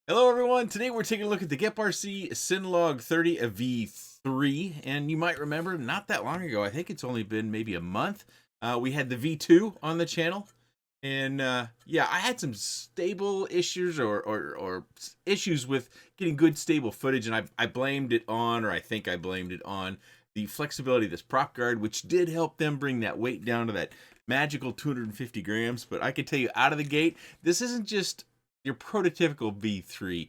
Hello everyone, today we're taking a look at the GepRC Cinelog30 V3, and you might remember not that long ago, I think it's only been maybe a month, we had the V2 on the channel, and yeah, I had some stable issues or issues with getting good stable footage, and I blamed it on, or I think I blamed it on, the flexibility of this prop guard, which did help them bring that weight down to that magical 250 grams, but I can tell you out of the gate, this isn't just your prototypical V3.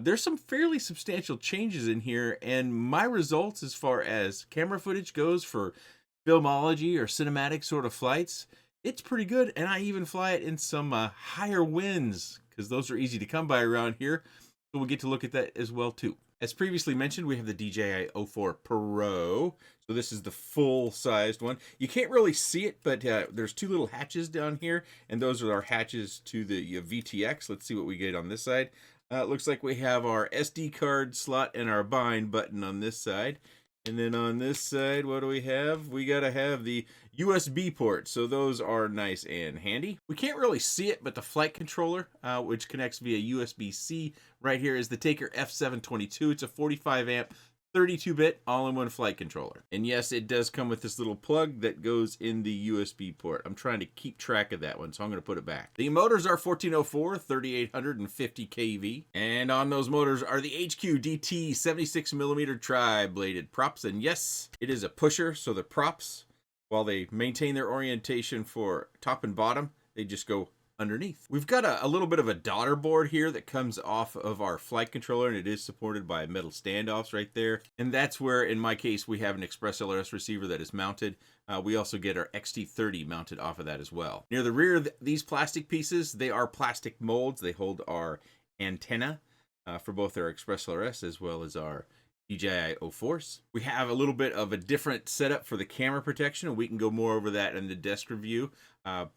There's some fairly substantial changes in here, and my results as far as camera footage goes for filmology or cinematic sort of flights, it's pretty good, and I even fly it in some higher winds, because those are easy to come by around here, so we'll get to look at that as well too. As previously mentioned, we have the DJI-04 Pro. So this is the full-sized one. You can't really see it, but there's two little hatches down here, and those are our hatches to the VTX. Let's see what we get on this side. It looks like we have our SD card slot and our bind button on this side. And then on this side, what do we have? We gotta have the USB port, so those are nice and handy. We can't really see it, but the flight controller, which connects via USB-C, right here is the Taker F722. It's a 45 amp, 32-bit all-in-one flight controller. And yes, it does come with this little plug that goes in the USB port. I'm trying to keep track of that one, so I'm going to put it back. The motors are 1404, 3850 kV. And on those motors are the HQ DT 76mm tri-bladed props. And yes, it is a pusher, so the props, while they maintain their orientation for top and bottom, they just go underneath. We've got a little bit of a daughter board here that comes off of our flight controller, and it is supported by metal standoffs right there. And that's where, in my case, we have an Express LRS receiver that is mounted. We also get our XT30 mounted off of that as well. Near the rear of these plastic pieces, they are plastic molds. They hold our antenna for both our Express LRS as well as our DJI-04s. We have a little bit of a different setup for the camera protection, and we can go more over that in the desk review.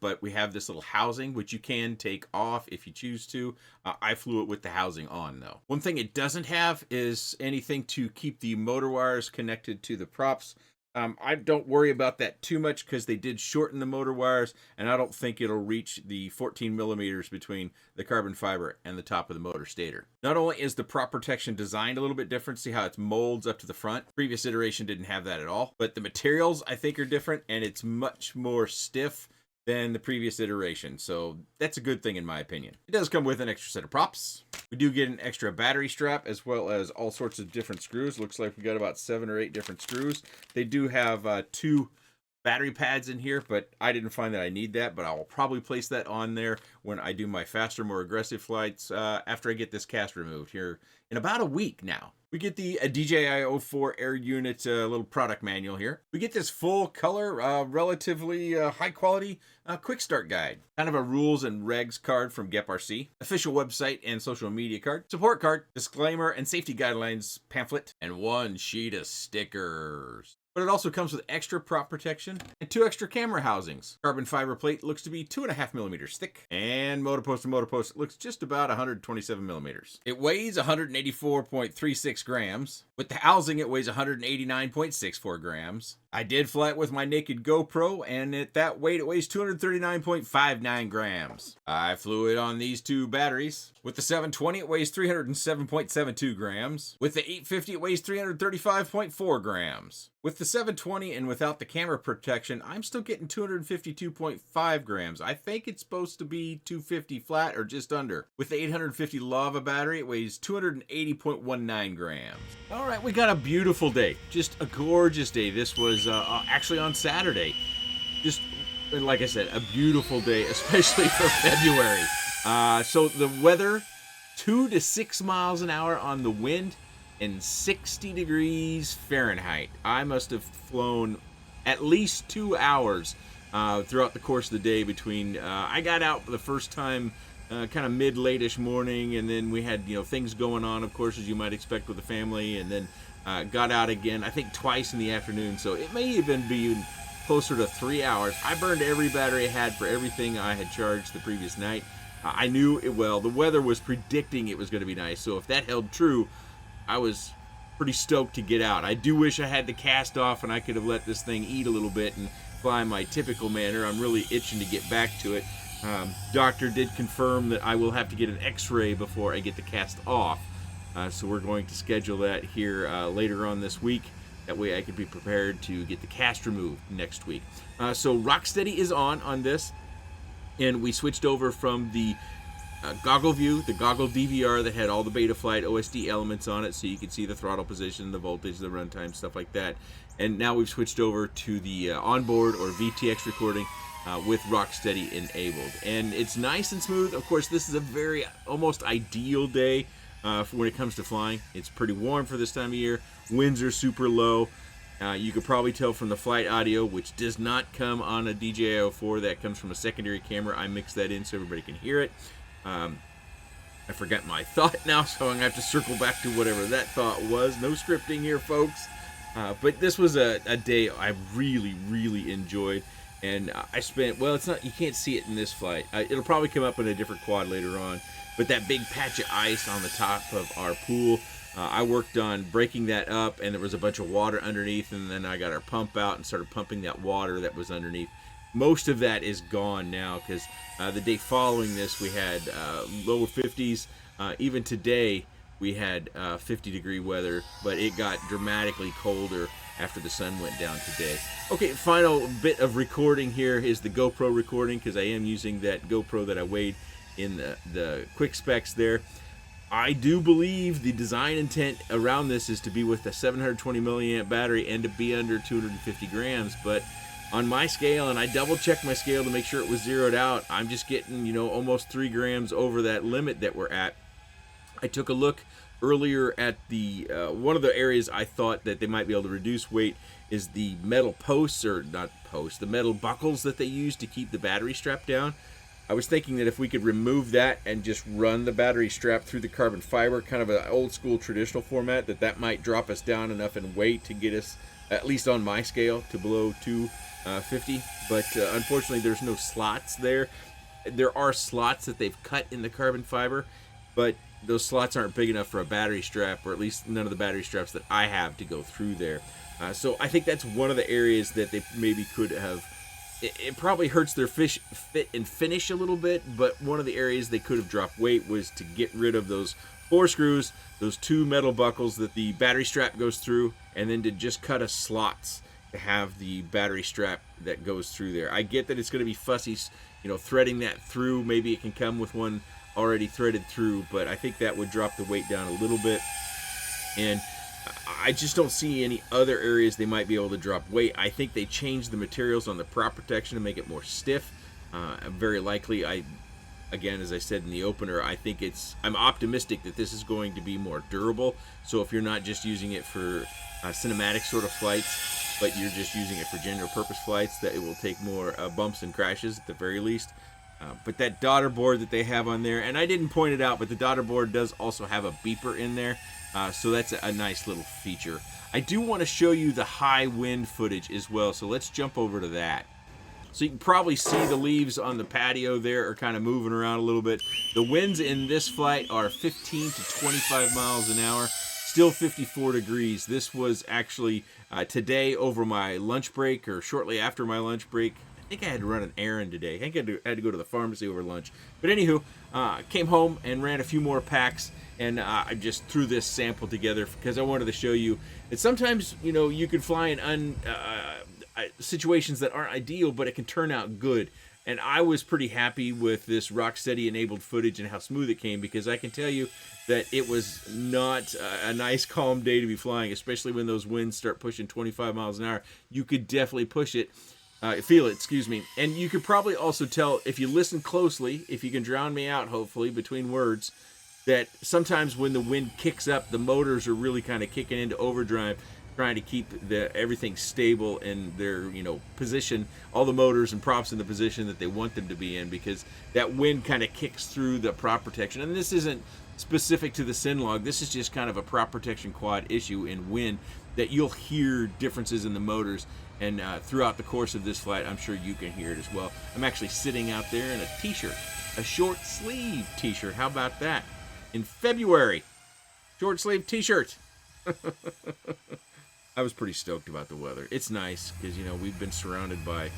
But we have this little housing, which you can take off if you choose to. I flew it with the housing on, though. One thing it doesn't have is anything to keep the motor wires connected to the props. I don't worry about that too much because they did shorten the motor wires, and I don't think it'll reach the 14 millimeters between the carbon fiber and the top of the motor stator. Not only is the prop protection designed a little bit different, see how it molds up to the front. Previous iteration didn't have that at all, but the materials I think are different, and it's much more stiff than the previous iteration, so that's a good thing in my opinion. It does come with an extra set of props. We do get an extra battery strap as well as all sorts of different screws. Looks like we got about 7 or 8 different screws. They do have 2 battery pads in here, but I didn't find that I need that, but I will probably place that on there when I do my faster, more aggressive flights after I get this cast removed here in about a week now. We get the DJI-04 Air Unit little product manual here. We get this full color, relatively high quality quick start guide. Kind of a rules and regs card from GepRC. Official website and social media card. Support card, disclaimer and safety guidelines pamphlet, and 1 sheet of stickers. But it also comes with extra prop protection and 2 extra camera housings. Carbon fiber plate looks to be 2.5 millimeters thick, and motor post to motor post looks just about 127 millimeters. It weighs 184.36 grams. With the housing, it weighs 189.64 grams. I did fly it with my naked GoPro, and at that weight, it weighs 239.59 grams. I flew it on these 2 batteries. With the 720, it weighs 307.72 grams. With the 850, it weighs 335.4 grams. With the 720 and without the camera protection, I'm still getting 252.5 grams. I think it's supposed to be 250 flat or just under. With the 850 lava battery, it weighs 280.19 grams. All right, we got a beautiful day. Just a gorgeous day. This was actually on Saturday. Just, like I said, a beautiful day, especially for February. So the weather, 2 to 6 miles an hour on the wind, and 60 degrees Fahrenheit. I must have flown at least 2 hours throughout the course of the day between, I got out for the first time kind of mid-late-ish morning, and then we had, things going on, of course, as you might expect with the family, and then got out again, I think twice in the afternoon, so it may even be closer to 3 hours. I burned every battery I had for everything I had charged the previous night. I knew it well. The weather was predicting it was going to be nice, so if that held true, I was pretty stoked to get out. I do wish I had the cast off and I could have let this thing eat a little bit and fly in my typical manner. I'm really itching to get back to it. Doctor did confirm that I will have to get an x-ray before I get the cast off. So we're going to schedule that here later on this week. That way I can be prepared to get the cast removed next week. So Rocksteady is on this. And we switched over from the goggle view, the goggle DVR that had all the Betaflight OSD elements on it, so you could see the throttle position, the voltage, the runtime, stuff like that. And now we've switched over to the onboard or VTX recording with Rocksteady enabled. And it's nice and smooth. Of course, this is a very almost ideal day for when it comes to flying. It's pretty warm for this time of year. Winds are super low. You could probably tell from the flight audio, which does not come on a DJI-04. That comes from a secondary camera. I mixed that in so everybody can hear it. I forgot my thought now, so I'm going to have to circle back to whatever that thought was. No scripting here, folks. But this was a day I really, really enjoyed. And I spent, well, it's not, you can't see it in this flight. It'll probably come up in a different quad later on. But that big patch of ice on the top of our pool, I worked on breaking that up, and there was a bunch of water underneath, and then I got our pump out and started pumping that water that was underneath. Most of that is gone now because the day following this we had lower 50s. Even today we had 50-degree weather, but it got dramatically colder after the sun went down today. Okay, final bit of recording here is the GoPro recording, because I am using that GoPro that I weighed in the quick specs there. I do believe the design intent around this is to be with a 720 milliamp battery and to be under 250 grams, but on my scale, and I double checked my scale to make sure it was zeroed out, I'm just getting, you know, almost 3 grams over that limit that we're at. I took a look earlier at the one of the areas I thought that they might be able to reduce weight is the metal posts, or not posts, the metal buckles that they use to keep the battery strap down. I was thinking that if we could remove that and just run the battery strap through the carbon fiber, kind of an old school traditional format, that might drop us down enough in weight to get us, at least on my scale, to below 250. But unfortunately there's no slots there. There are slots that they've cut in the carbon fiber, but those slots aren't big enough for a battery strap, or at least none of the battery straps that I have to go through there. So I think that's one of the areas that they maybe could have. It probably hurts their fit and finish a little bit, but one of the areas they could have dropped weight was to get rid of those 4 screws, those 2 metal buckles that the battery strap goes through, and then to just cut us slots to have the battery strap that goes through there. I get that it's going to be fussy, you know, threading that through. Maybe it can come with one already threaded through, but I think that would drop the weight down a little bit. And I just don't see any other areas they might be able to drop weight. I think they changed the materials on the prop protection to make it more stiff. Very likely, again, as I said in the opener, I think I'm optimistic that this is going to be more durable. So if you're not just using it for cinematic sort of flights, but you're just using it for general purpose flights, that it will take more bumps and crashes at the very least. But that daughter board that they have on there, and I didn't point it out, but the daughter board does also have a beeper in there. So that's a nice little feature. I do want to show you the high wind footage as well, so let's jump over to that. So you can probably see the leaves on the patio there are kind of moving around a little bit. The winds in this flight are 15 to 25 miles an hour, still 54 degrees. This was actually today over my lunch break, or shortly after my lunch break. I think I had to run an errand today. I think I had to go to the pharmacy over lunch. But anywho, came home and ran a few more packs, and I just threw this sample together because I wanted to show you that sometimes, you know, you can fly in situations that aren't ideal, but it can turn out good. And I was pretty happy with this Rocksteady enabled footage and how smooth it came, because I can tell you that it was not a nice calm day to be flying, especially when those winds start pushing 25 miles an hour. You could definitely feel it, excuse me. And you could probably also tell, if you listen closely, if you can drown me out, hopefully, between words, that sometimes when the wind kicks up, the motors are really kind of kicking into overdrive, trying to keep everything stable in their, you know, position, all the motors and props in the position that they want them to be in, because that wind kind of kicks through the prop protection. And this isn't specific to the Cinelog. This is just kind of a prop protection quad issue in wind, that you'll hear differences in the motors. And throughout the course of this flight, I'm sure you can hear it as well. I'm actually sitting out there in a t-shirt, a short sleeve t-shirt. How about that? In February, short sleeve t-shirt. I was pretty stoked about the weather. It's nice because, you know, we've been surrounded by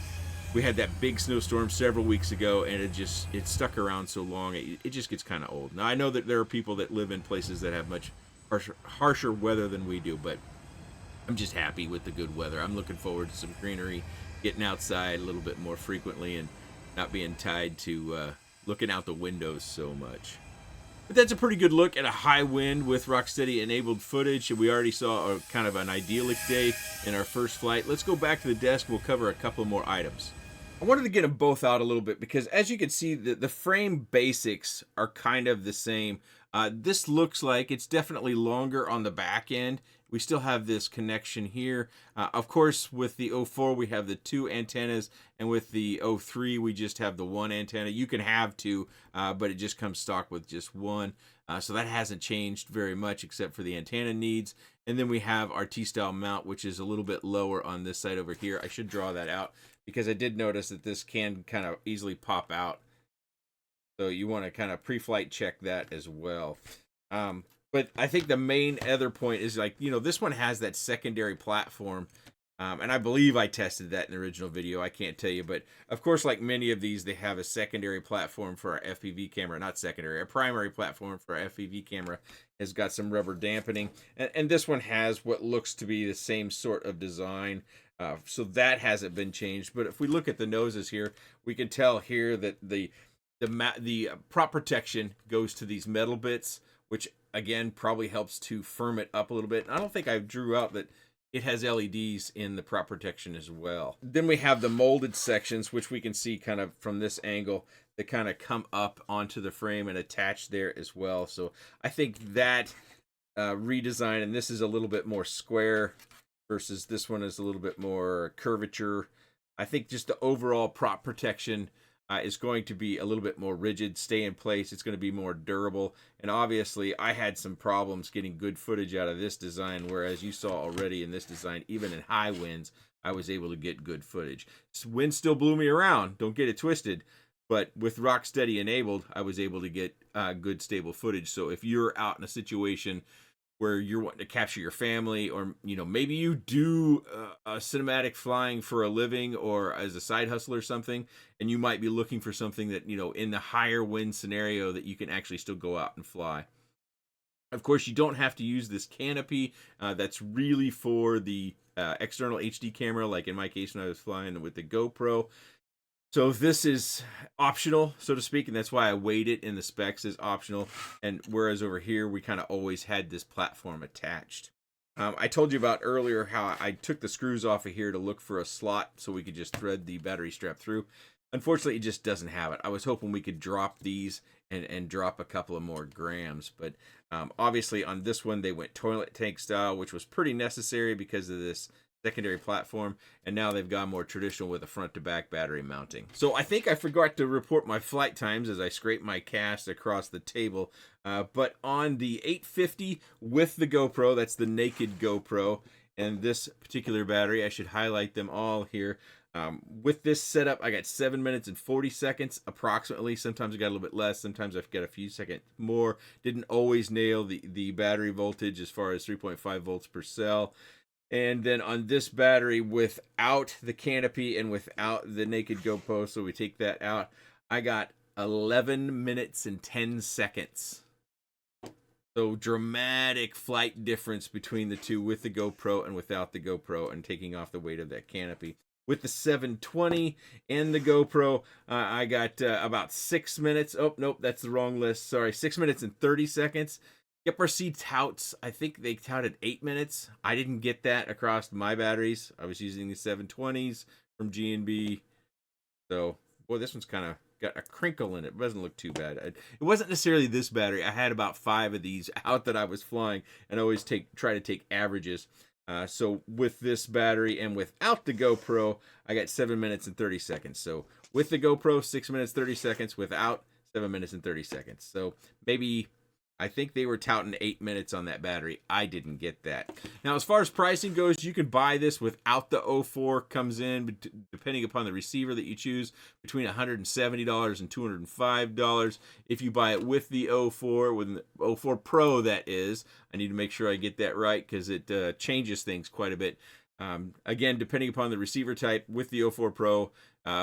We had that big snowstorm several weeks ago, and it stuck around so long, it just gets kind of old. Now, I know that there are people that live in places that have much harsher weather than we do, but I'm just happy with the good weather. I'm looking forward to some greenery, getting outside a little bit more frequently, and not being tied to looking out the windows so much. But that's a pretty good look at a high wind with Rocksteady enabled footage. We already saw a kind of an idyllic day in our first flight. Let's go back to the desk. We'll cover a couple more items. I wanted to get them both out a little bit because, as you can see, the frame basics are kind of the same. This looks like it's definitely longer on the back end. We still have this connection here. Of course, with the 04, we have the 2 antennas, and with the 03, we just have the 1 antenna. You can have 2, but it just comes stock with just 1. So that hasn't changed very much except for the antenna needs. And then we have our T-style mount, which is a little bit lower on this side over here. I should draw that out because I did notice that this can kind of easily pop out. So you want to kind of pre-flight check that as well. But I think the main other point is, like, you know, this one has that secondary platform. And I believe I tested that in the original video. I can't tell you. But, of course, like many of these, they have a secondary platform for our FPV camera. Not secondary. A primary platform for our FPV camera has got some rubber dampening. And this one has what looks to be the same sort of design. So that hasn't been changed. But if we look at the noses here, we can tell here that the prop protection goes to these metal bits, which again probably helps to firm it up a little bit. And I don't think I drew out that it has LEDs in the prop protection as well. Then we have the molded sections, which we can see kind of from this angle, that kind of come up onto the frame and attach there as well. So I think that redesign, and this is a little bit more square versus this one is a little bit more curvature. I think just the overall prop protection is going to be a little bit more rigid, stay in place. It's going to be more durable. And obviously, I had some problems getting good footage out of this design, whereas you saw already in this design, even in high winds, I was able to get good footage. Wind still blew me around, don't get it twisted, but with Rocksteady enabled, I was able to get good stable footage. So if you're out in a situation where you're wanting to capture your family, or, you know, maybe you do a cinematic flying for a living or as a side hustle or something, and you might be looking for something that, you know, in the higher wind scenario that you can actually still go out and fly. Of course, you don't have to use this canopy. That's really for the external HD camera, like in my case when I was flying with the GoPro. So this is optional, so to speak, and that's why I weighed it in the specs as optional. And whereas over here, we kind of always had this platform attached. I told you about earlier how I took the screws off of here to look for a slot so we could just thread the battery strap through. Unfortunately, it just doesn't have it. I was hoping we could drop these and drop a couple of more grams. But obviously on this one, they went toilet tank style, which was pretty necessary because of this secondary platform, and now they've gone more traditional with a front to back battery mounting. So I think I forgot to report my flight times as I scrape my cast across the table, but on the 850 with the GoPro, that's the naked GoPro, and this particular battery, I should highlight them all here. With this setup, I got 7 minutes and 40 seconds approximately. Sometimes I got a little bit less, sometimes I've got a few seconds more. Didn't always nail the battery voltage as far as 3.5 volts per cell. And then on this battery, without the canopy and without the naked GoPro, so we take that out, I got 11 minutes and 10 seconds. So dramatic flight difference between the two with the GoPro and without the GoPro, and taking off the weight of that canopy. With the 720 and the GoPro, I got about 6 minutes. Oh, nope, that's the wrong list. Sorry, 6 minutes and 30 seconds. GepRC touts, I think they touted 8 minutes. I didn't get that across my batteries. I was using the 720s from G&B. So, boy, this one's kind of got a crinkle in it. It doesn't look too bad. It wasn't necessarily this battery. I had about 5 of these out that I was flying, and I always try to take averages. So with this battery and without the GoPro, I got 7 minutes and 30 seconds. So with the GoPro, 6 minutes, 30 seconds. Without, 7 minutes and 30 seconds. So maybe, I think they were touting 8 minutes on that battery. I didn't get that. Now, as far as pricing goes, you can buy this without the 04. Comes in, depending upon the receiver that you choose, between $170 and $205. If you buy it with the 04, with the 04 Pro, that is. I need to make sure I get that right because it changes things quite a bit. Again, depending upon the receiver type with the 04 Pro,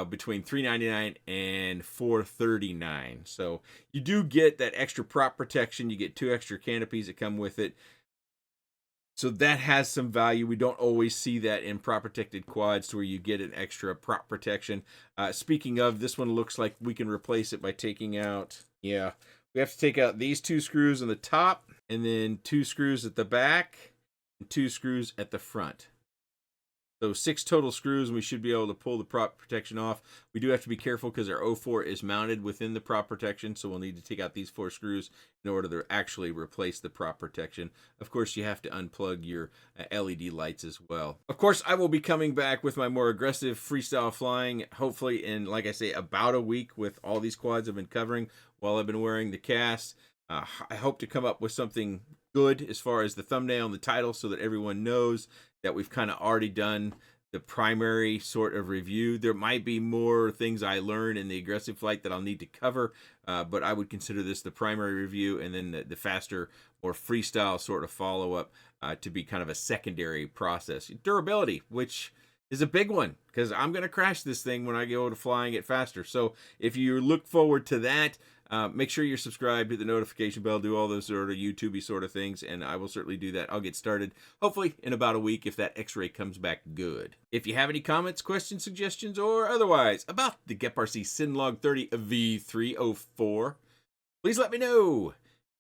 between $399 and $439. So you do get that extra prop protection. You get 2 extra canopies that come with it. So that has some value. We don't always see that in prop protected quads to where you get an extra prop protection. Speaking of, this one looks like we can replace it by taking out, yeah, we have to take out these 2 screws on the top, and then 2 screws at the back, and 2 screws at the front. So 6 total screws, and we should be able to pull the prop protection off. We do have to be careful because our 04 is mounted within the prop protection, so we'll need to take out these 4 screws in order to actually replace the prop protection. Of course, you have to unplug your LED lights as well. Of course, I will be coming back with my more aggressive freestyle flying, hopefully in, like I say, about a week with all these quads I've been covering while I've been wearing the cast. I hope to come up with something good as far as the thumbnail and the title so that everyone knows that we've kind of already done the primary sort of review. There might be more things I learn in the aggressive flight that I'll need to cover, but I would consider this the primary review, and then the faster, more freestyle sort of follow-up to be kind of a secondary process. Durability, which is a big one, because I'm going to crash this thing when I go to flying it faster. So if you look forward to that, make sure you're subscribed, hit the notification bell, do all those sort of YouTube-y sort of things, and I will certainly do that. I'll get started, hopefully, in about a week if that X-ray comes back good. If you have any comments, questions, suggestions, or otherwise about the GepRC Cinelog30 V304, please let me know in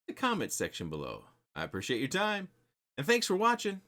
the comments section below. I appreciate your time, and thanks for watching.